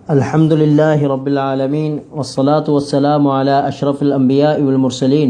الحمد لله رب العالمين والصلاة والسلام على أشرف الأنبياء والمرسلين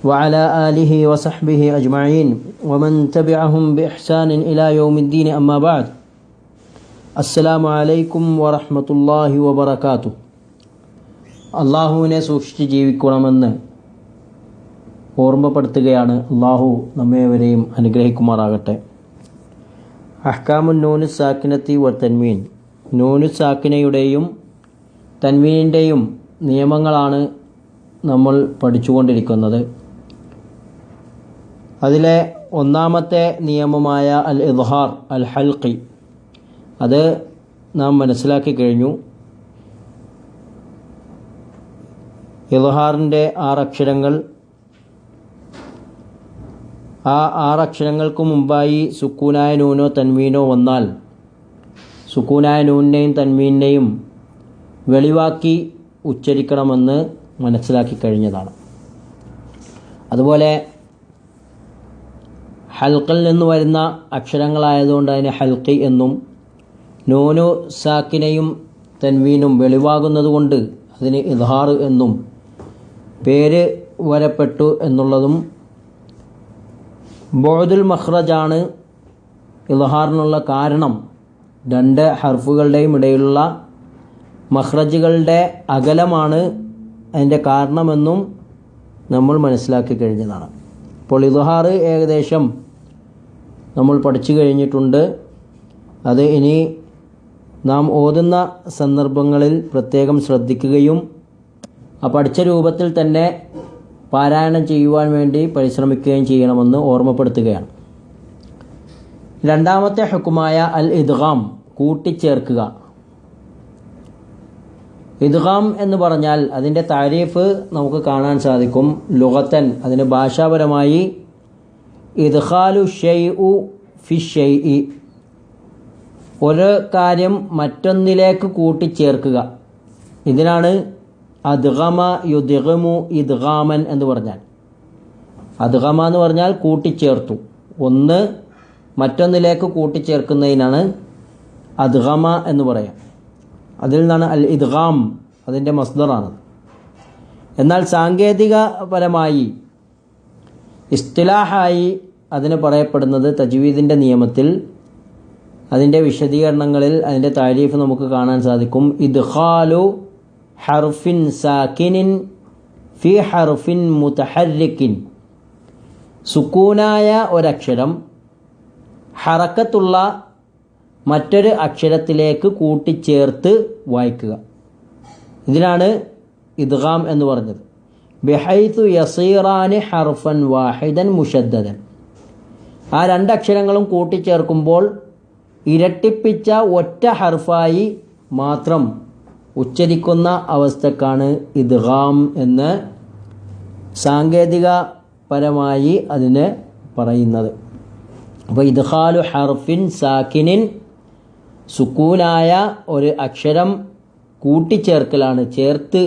وعلى آله وصحبه أجمعين ومن تبعهم بإحسان إلى يوم الدين أما بعد السلام عليكم ورحمة الله وبركاته അള്ളാഹുവിനെ സൂക്ഷിച്ച് ജീവിക്കണമെന്ന് ഓർമ്മപ്പെടുത്തുകയാണ്. അള്ളാഹു നമ്മേവരെയും അനുഗ്രഹിക്കുമാറാകട്ടെ. അഹ്കാമുൻ നൂന് സാക്കിനത്തി വ തൻവീൻ, നൂന് സാക്കിനയുടെയും തൻവീനിൻ്റെയും നിയമങ്ങളാണ് നമ്മൾ പഠിച്ചുകൊണ്ടിരിക്കുന്നത്. അതിലെ ഒന്നാമത്തെ നിയമമായ അൽ ഇദ്ഹാർ അൽ ഹൽഖി, അത് നാം മനസ്സിലാക്കി കഴിഞ്ഞു. ഇദ്ഹാറിൻ്റെ 6 അക്ഷരങ്ങൾ, ആ 6 അക്ഷരങ്ങൾക്ക് മുമ്പായി സുക്കൂനായ നൂനോ തൻവീനോ വന്നാൽ സുക്കൂനായ നൂനിനെയും തൻവീനെയും വെളിവാക്കി ഉച്ചരിക്കണമെന്ന് മനസ്സിലാക്കി കഴിഞ്ഞതാണ്. അതുപോലെ ഹൽക്കിൽ നിന്ന് വരുന്ന അക്ഷരങ്ങളായതുകൊണ്ട് അതിന് ഹൽക്കി എന്നും, നൂനു സാക്കിനയും തൻവീനും വെളിവാകുന്നതുകൊണ്ട് അതിന് ഇദ്ഹാർ എന്നും പേര് വരപ്പെട്ടു എന്നുള്ളതും, ബുഅദുൽ മഖ്റജാണ് ഇദ്ഹാറിനുള്ള കാരണം. 2 ഹർഫുകളുടെയും ഇടയിലുള്ള മഖ്റജുകളുടെ അകലമാണ് അതിൻ്റെ കാരണമെന്നും നമ്മൾ മനസ്സിലാക്കി കഴിഞ്ഞതാണ്. അപ്പോൾ ഇദ്ഹാർ ഏകദേശം നമ്മൾ പഠിച്ചു കഴിഞ്ഞിട്ടുണ്ട്. അത് ഇനി നാം ഓതുന്ന സന്ദർഭങ്ങളിൽ പ്രത്യേകം ശ്രദ്ധിക്കുകയും ആ പഠിച്ച രൂപത്തിൽ തന്നെ പാരായണം ചെയ്യുവാൻ വേണ്ടി പരിശ്രമിക്കുകയും ചെയ്യണമെന്ന് ഓർമ്മപ്പെടുത്തുകയാണ്. രണ്ടാമത്തെ ഹുക്കുമായ അൽ ഇദ്ഗാം, കൂട്ടിച്ചേർക്കുക. ഇദ്ഗാം എന്ന് പറഞ്ഞാൽ അതിൻ്റെ താരീഫ് നമുക്ക് കാണാൻ സാധിക്കും. ലുഗത്തൻ, അതിന് ഭാഷാപരമായി ഇദ്ഖാലു ഷൈഉ ഫി ഷൈഇ, ഒരു കാര്യം മറ്റൊന്നിലേക്ക് കൂട്ടിച്ചേർക്കുക. ഇതിനാണ് അദ്ഗമ യുദ്ഗമു ഇദ്ഗാമൻ എന്ന് പറഞ്ഞാൽ. അദ്ഗമ എന്ന് പറഞ്ഞാൽ കൂട്ടിച്ചേർത്തു, ഒന്ന് മറ്റൊന്നിലേക്ക് കൂട്ടിച്ചേർക്കുന്നതിനാണ് അദ്ഗമ എന്ന് പറയാം. അതിൽ നിന്നാണ് അൽ ഇദ്ഗാം, അതിൻ്റെ മസ്ദറാണ്. എന്നാൽ സാങ്കേതികപരമായി ഇസ്തിലാഹായി അതിന് പറയപ്പെടുന്നത്, തജ്വീദിൻ്റെ നിയമത്തിൽ അതിൻ്റെ വിശദീകരണങ്ങളിൽ അതിൻ്റെ താരീഫ് നമുക്ക് കാണാൻ സാധിക്കും. ഇദ്ഖാലു ഹർഫിൻ സാക്കിനിൻ ഫി ഹർഫിൻ മുതഹർരിക്കിൻ, സുക്കൂനായ ഒരക്ഷരം ഹറക്കത്തുള്ള മറ്റൊരു അക്ഷരത്തിലേക്ക് കൂട്ടിച്ചേർത്ത് വായിക്കുക. ഇതിനാണ് ഇദ്ഗാം എന്ന് പറഞ്ഞത്. ബിഹൈതു യസീറാനി ഹർഫൻ വാഹിദൻ മുഷദ്ദദൻ, ആ 2 അക്ഷരങ്ങളും കൂട്ടിച്ചേർക്കുമ്പോൾ ഇരട്ടിപ്പിച്ച ഒറ്റ ഹർഫായി മാത്രം ഉച്ചരിക്കുന്ന അവസ്ഥക്കാണ് ഇദ്ഗാം എന്ന് സാങ്കേതികപരമായി അതിന് പറയുന്നത്. അപ്പോൾ ഇദ്ഖാലു ഹർഫിൻ സാക്കിനിൻ, സുക്കൂനായ ഒരു അക്ഷരം കൂട്ടിച്ചേർക്കലാണ്, ചേർത്ത്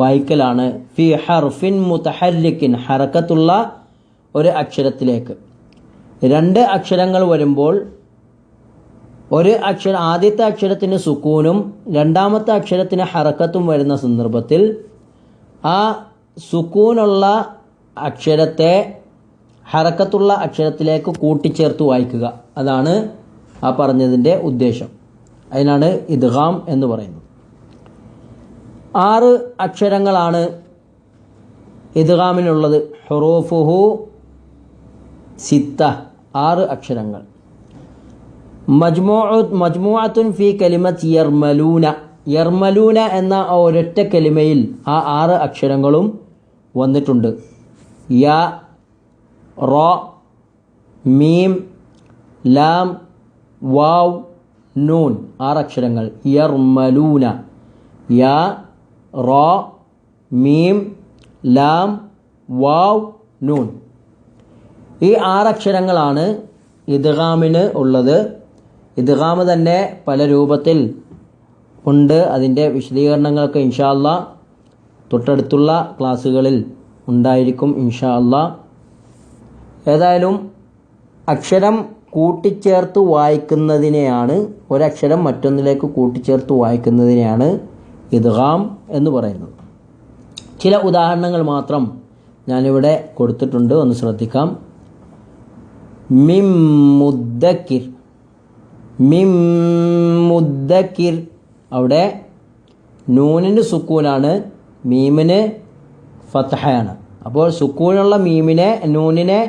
വായിക്കലാണ്. ഫി ഹർഫിൻ മുതഹർരിക്കിൻ, ഹറക്കത്തുള്ള ഒരു അക്ഷരത്തിലേക്ക്. 2 അക്ഷരങ്ങൾ വരുമ്പോൾ ഒരു അക്ഷരം, ആദ്യത്തെ അക്ഷരത്തിന് സുക്കൂനും രണ്ടാമത്തെ അക്ഷരത്തിന് ഹറക്കത്തും വരുന്ന സന്ദർഭത്തിൽ ആ സുക്കൂനുള്ള അക്ഷരത്തെ ഹറക്കത്തുള്ള അക്ഷരത്തിലേക്ക് കൂട്ടിച്ചേർത്ത് വായിക്കുക. അതാണ് ആ പറഞ്ഞതിൻ്റെ ഉദ്ദേശം. അതിനാണ് ഇദ്ഗാം എന്ന് പറയുന്നത്. 6 അക്ഷരങ്ങളാണ് ഇദ്ഗാമിനുള്ളത്. ഹുറൂഫുഹു സിത്ത, 6 അക്ഷരങ്ങൾ. മജ്മൂഅത്തുൻ ഫി കലിമത്ത് യർമലൂന, യർമലൂന എന്ന ഒരൊറ്റ കലിമയിൽ ആ 6 അക്ഷരങ്ങളും വന്നിട്ടുണ്ട്. യ, റ, മീം, ലാം, വാവ്, നൂൻ, 6 അക്ഷരങ്ങൾ. യർമലൂന, യ, റ, മീം, ലാം, വാവ്, നൂൻ. ഈ 6 അക്ഷരങ്ങളാണ് ഇദ്ഗാമിന് ഉള്ളത്. ഇദ്ഗാം തന്നെ പല രൂപത്തിൽ ഉണ്ട്. അതിൻ്റെ വിശദീകരണങ്ങൾക്ക് ഇൻഷാ അല്ലാഹ് തൊട്ടടുത്തുള്ള ക്ലാസ്സുകളിൽ ഉണ്ടായിരിക്കും ഇൻഷാ അല്ലാഹ്. ഏതായാലും അക്ഷരം കൂട്ടിച്ചേർത്ത് വായിക്കുന്നതിനെയാണ്, ഒരക്ഷരം മറ്റൊന്നിലേക്ക് കൂട്ടിച്ചേർത്ത് വായിക്കുന്നതിനെയാണ് ഇദ്ഗാം എന്ന് പറയുന്നത്. ചില ഉദാഹരണങ്ങൾ മാത്രം ഞാനിവിടെ കൊടുത്തിട്ടുണ്ട്, ഒന്ന് ശ്രദ്ധിക്കാം. മിം മുദ്ദക്കിർ, മിം മുദ്ദക്കിർ, അവിടെ നൂനിന് സുക്കൂനാണ്, മീമിന് ഫത്ഹയാണ്. അപ്പോൾ സുക്കൂനുള്ള നൂനിനെ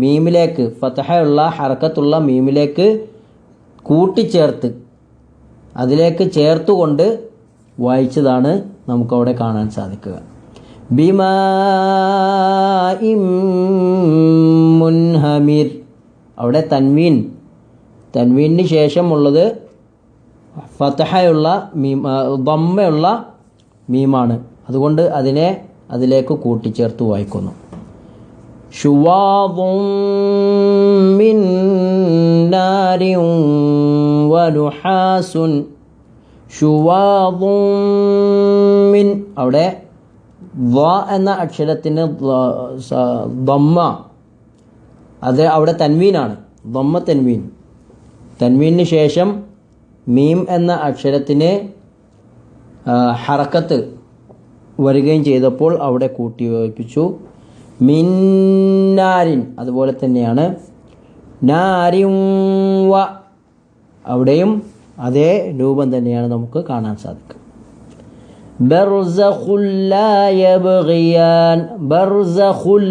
മീമിലേക്ക്, ഫത്ഹയുള്ള ഹർക്കത്തുള്ള മീമിലേക്ക് കൂട്ടിച്ചേർത്ത് അതിലേക്ക് ചേർത്തുകൊണ്ട് വായിച്ചതാണ് നമുക്കവിടെ കാണാൻ സാധിക്കുക. ബിമാഇം മുൻഹമിർ, അവിടെ തൻവീനിന് ശേഷമുള്ളത് ഫത്ഹയുള്ള മീം, ദമ്മയുള്ള മീമാണ്. അതുകൊണ്ട് അതിലേക്ക് കൂട്ടിച്ചേർത്ത് വായിക്കുന്നു. ശുവാദും മിൻ നാരിൻ വനുഹാസുൻ, ശുവാദും മിൻ, അവിടെ വ എന്ന അക്ഷരത്തിന് ദമ്മ, അത് അവിടെ തൻവീനാണ്, ദമ്മ തൻവീൻ. തൻവീനിന് ശേഷം മീം എന്ന അക്ഷരത്തിന് ഹറക്കത്ത് വരികയും ചെയ്തപ്പോൾ അവിടെ കൂട്ടി യോജിപ്പിച്ചു. മിന്നാരിൻ, അതുപോലെ തന്നെയാണ് നാരിൻ വ, അവിടെയും അതേ രൂപം തന്നെയാണ് നമുക്ക് കാണാൻ സാധിക്കുക. ബർസഖുൽ ലാ യബ്ഗിയാൻ, ബർസഖുൽ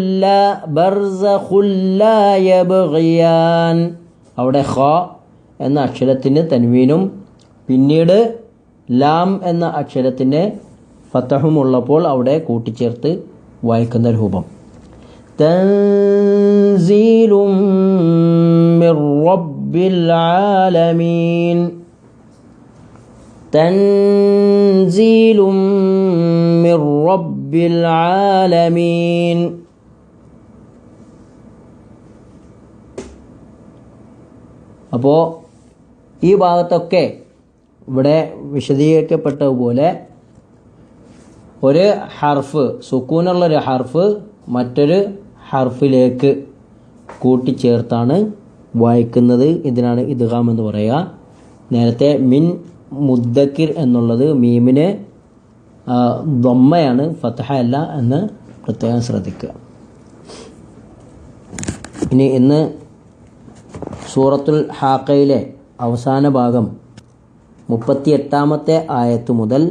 ലാ യബ്ഗിയാൻ, അവിടെ ഖ എന്ന അക്ഷരത്തിന് തൻവീനും പിന്നീട് ലാം എന്ന അക്ഷരത്തിന് ഫതഹും ഉള്ളപ്പോൾ അവിടെ കൂട്ടിച്ചേർത്ത് വായിക്കുന്ന രൂപം. തൻസീലും മിർ റബ്ബിൽ ആലമീൻ, തൻസീലും മിർ റബ്ബിൽ ആലമീൻ. അപ്പോൾ ഈ ഭാഗത്തൊക്കെ ഇവിടെ വിശദീകരിക്കപ്പെട്ടതുപോലെ ഒരു ഹർഫ്, സുക്കൂനുള്ളൊരു ഹർഫ് മറ്റൊരു ഹർഫിലേക്ക് കൂട്ടിച്ചേർത്താണ് വായിക്കുന്നത്. ഇതിനാണ് ഇദ്ഗാം എന്ന് പറയുക. നേരത്തെ മിൻ മുദ്ദക്കിർ എന്നുള്ളത് മീമിന് ദമ്മയാണ്, ഫത്ഹ അല്ല എന്ന് പ്രത്യേകം ശ്രദ്ധിക്കുക. ഇന്ന് സൂറത്തുൽ ഹാഖയിലെ അവസാന ഭാഗം 38-ാമത്തെ ആയത്ത് മുതൽ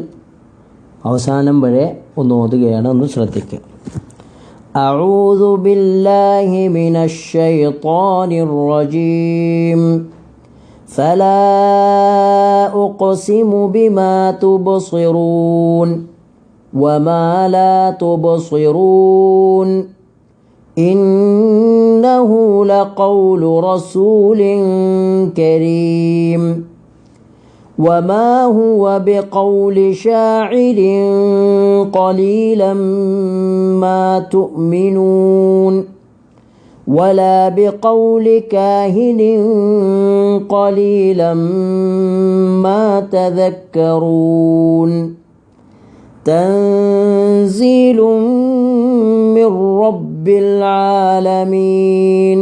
അവസാനം വരെ ഒന്ന് ഓതുകയാണ്, ഒന്ന് ശ്രദ്ധിക്കുക. അഊദു ബില്ലാഹി മിനശ് ശൈത്വാനിർ റജീം. ഫലാ ഉഖ്സിമു ബിമാ തുബ്സിറൂൻ വമാ ലാ തുബ്സിറൂൻ. ഇന്നഹു ലഖൗലു റസൂലിൻ കരീം وما هو بقول شاعر قليلا ما تؤمنون ولا بقول كاهن قليلا ما تذكرون تنزيل من رب العالمين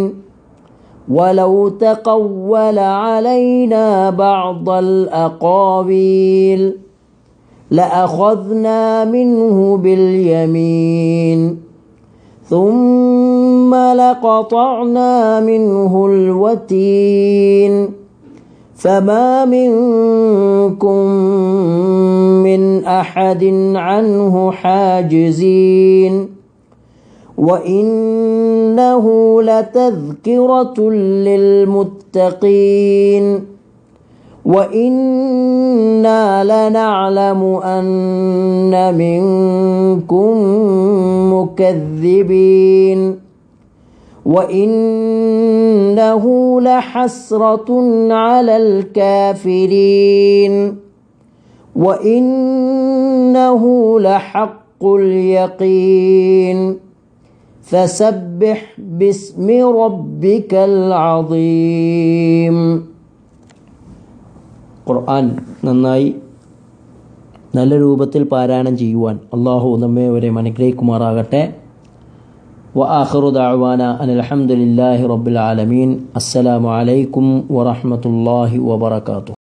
ولو تقول علينا بعض الأقاويل لأخذنا منه باليمين ثم لقطعنا منه الوتين فما منكم من أحد عنه حاجزين وإنه لتذكرة للمتقين وإنا لنعلم أن منكم مكذبين وإنه لحسرة على الكافرين وإنه لحق اليقين فسبح باسم ربك العظيم. ഖുർആൻ നന്നായി നല്ല രൂപത്തിൽ പാരായണം ചെയ്യുവാൻ അള്ളാഹു നമ്മെ വരെ അനുഗ്രഹിക്കുമാറാകട്ടെ. وآخر دعوانا أن الحمد لله رب العالمين. السلام عليكم ورحمة الله وبركاته.